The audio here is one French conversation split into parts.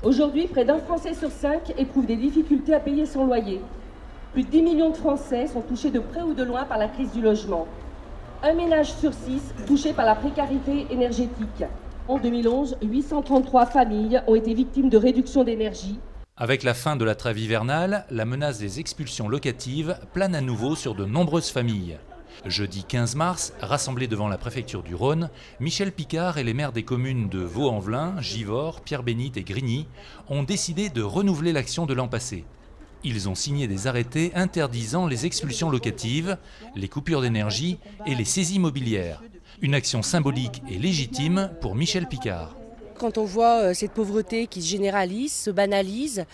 Aujourd'hui, près d'un Français sur 5 éprouve des difficultés à payer son loyer. Plus de 10 millions de Français sont touchés de près ou de loin par la crise du logement. Un ménage sur 6 touché par la précarité énergétique. En 2011, 833 familles ont été victimes de réduction d'énergie. Avec la fin de la trêve hivernale, la menace des expulsions locatives plane à nouveau sur de nombreuses familles. Jeudi 15 mars, rassemblés devant la préfecture du Rhône, Michel Picard et les maires des communes de Vaux-en-Velin, Givors, Pierre-Bénite et Grigny ont décidé de renouveler l'action de l'an passé. Ils ont signé des arrêtés interdisant les expulsions locatives, les coupures d'énergie et les saisies mobilières. Une action symbolique et légitime pour Michel Picard. Quand on voit cette pauvreté qui se généralise, se banalise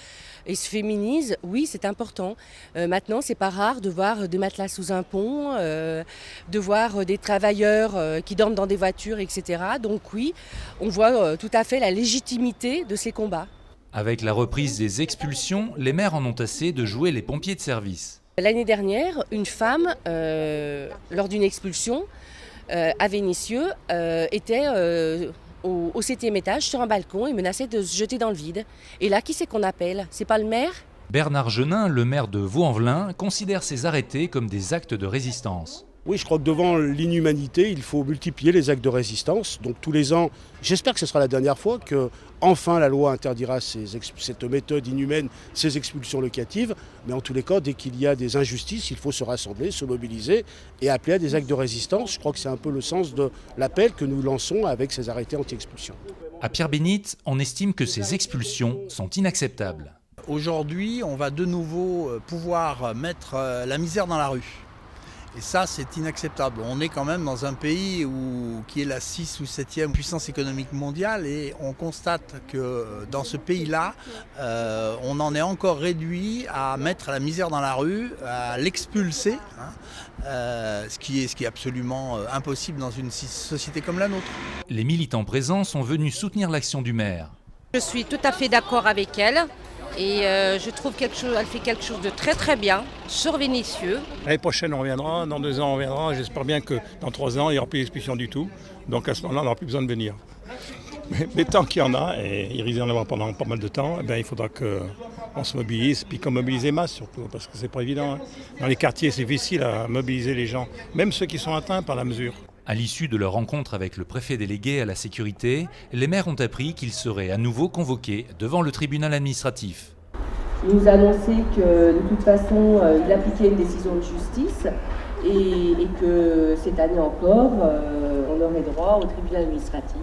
et se féminise, oui, c'est important. Maintenant, c'est pas rare de voir des matelas sous un pont, de voir des travailleurs qui dorment dans des voitures, etc. Donc oui, on voit tout à fait la légitimité de ces combats. Avec la reprise des expulsions, les maires en ont assez de jouer les pompiers de service. L'année dernière, une femme, lors d'une expulsion à Vénissieux, était au 7e étage sur un balcon et menaçait de se jeter dans le vide. Et là, qui c'est qu'on appelle? C'est pas le maire? Bernard Genin, le maire de Vaux-en-Velin, considère ces arrêtés comme des actes de résistance. Oui, je crois que devant l'inhumanité, il faut multiplier les actes de résistance. Donc tous les ans, j'espère que ce sera la dernière fois que enfin la loi interdira cette méthode inhumaine, ces expulsions locatives. Mais en tous les cas, dès qu'il y a des injustices, il faut se rassembler, se mobiliser et appeler à des actes de résistance. Je crois que c'est un peu le sens de l'appel que nous lançons avec ces arrêtés anti-expulsion. À Pierre-Bénite, on estime que ces expulsions sont inacceptables. Aujourd'hui, on va de nouveau pouvoir mettre la misère dans la rue. Et ça, c'est inacceptable. On est quand même dans un pays qui est la 6 ou 7e puissance économique mondiale et on constate que dans ce pays-là, on en est encore réduit à mettre la misère dans la rue, à l'expulser, ce qui est absolument impossible dans une société comme la nôtre. Les militants présents sont venus soutenir l'action du maire. Je suis tout à fait d'accord avec elle. Et je trouve qu'elle fait quelque chose de très très bien sur Vénissieux. L'année prochaine on reviendra, dans 2 ans on reviendra, j'espère bien que dans 3 ans il n'y aura plus d'expulsion du tout. Donc à ce moment-là on n'aura plus besoin de venir. Mais tant qu'il y en a, et il risque d'en avoir pendant pas mal de temps, il faudra qu'on se mobilise, puis qu'on mobilise les masses surtout, parce que c'est pas évident. Dans les quartiers c'est difficile à mobiliser les gens, même ceux qui sont atteints par la mesure. À l'issue de leur rencontre avec le préfet délégué à la sécurité, les maires ont appris qu'ils seraient à nouveau convoqués devant le tribunal administratif. Il nous a annoncé que de toute façon, il appliquait une décision de justice et que cette année encore, on aurait droit au tribunal administratif.